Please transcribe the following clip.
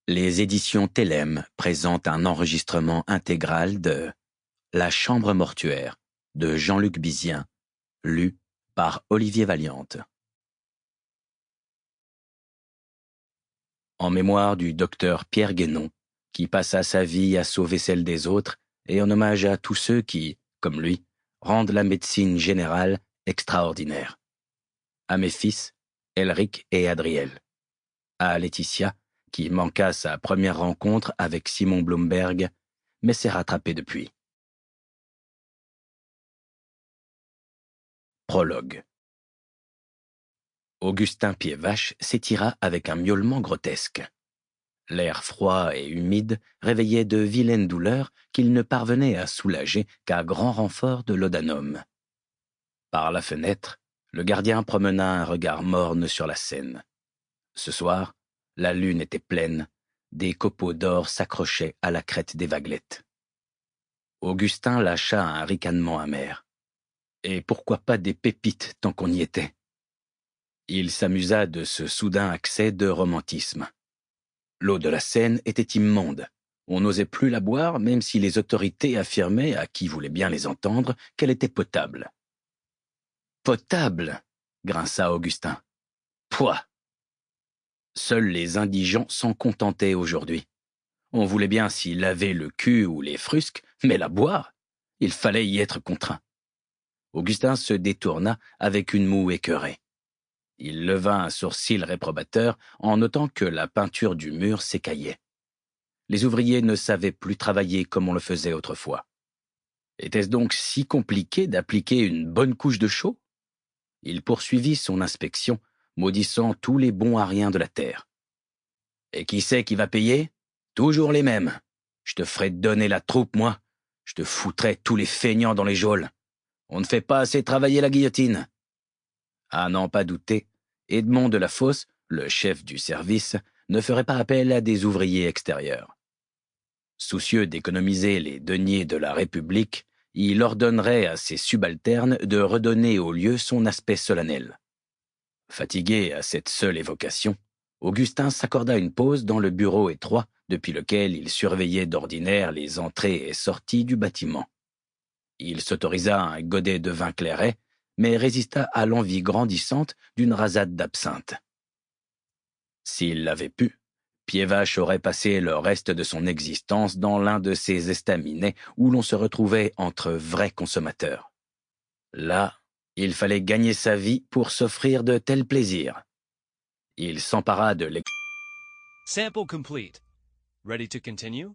Les éditions Télème présentent un enregistrement intégral de La chambre mortuaire de Jean-Luc Bizien, lu par Olivier Valiante. En mémoire du docteur Pierre Guénon, qui passa sa vie à sauver celle des autres, et en hommage à tous ceux qui, comme lui, rendent la médecine générale extraordinaire. À mes fils, Elric et Adriel. À Laetitia, qui manqua sa première rencontre avec Simon Blomberg, mais s'est rattrapée depuis. Prologue. Augustin Pied-Vache s'étira avec un miaulement grotesque. L'air froid et humide réveillait de vilaines douleurs qu'il ne parvenait à soulager qu'à grand renfort de laudanum. Par la fenêtre, le gardien promena un regard morne sur la Seine. Ce soir, la lune était pleine, des copeaux d'or s'accrochaient à la crête des vaguelettes. Augustin lâcha un ricanement amer. Et pourquoi pas des pépites tant qu'on y était? Il s'amusa de ce soudain accès de romantisme. L'eau de la Seine était immonde. On n'osait plus la boire, même si les autorités affirmaient, à qui voulait bien les entendre, qu'elle était potable. Potable, grinça Augustin. Pouah! Seuls les indigents s'en contentaient aujourd'hui. On voulait bien s'y laver le cul ou les frusques, mais la boire, il fallait y être contraint. Augustin se détourna avec une moue écœurée. Il leva un sourcil réprobateur en notant que la peinture du mur s'écaillait. Les ouvriers ne savaient plus travailler comme on le faisait autrefois. Était-ce donc si compliqué d'appliquer une bonne couche de chaux? Il poursuivit son inspection, maudissant tous les bons à rien de la terre. Et qui c'est qui va payer? Toujours les mêmes. Je te ferai donner la troupe, moi. Je te foutrai tous les feignants dans les geôles. On ne fait pas assez travailler la guillotine. À n'en pas douter, Edmond de la Fosse, le chef du service, ne ferait pas appel à des ouvriers extérieurs. Soucieux d'économiser les deniers de la République, il ordonnerait à ses subalternes de redonner au lieu son aspect solennel. Fatigué à cette seule évocation, Augustin s'accorda une pause dans le bureau étroit depuis lequel il surveillait d'ordinaire les entrées et sorties du bâtiment. Il s'autorisa un godet de vin clairet, mais résista à l'envie grandissante d'une rasade d'absinthe. S'il l'avait pu, Pied-Vache aurait passé le reste de son existence dans l'un de ces estaminets où l'on se retrouvait entre vrais consommateurs. Là, il fallait gagner sa vie pour s'offrir de tels plaisirs. Il s'empara de Sample complete. Ready to continue?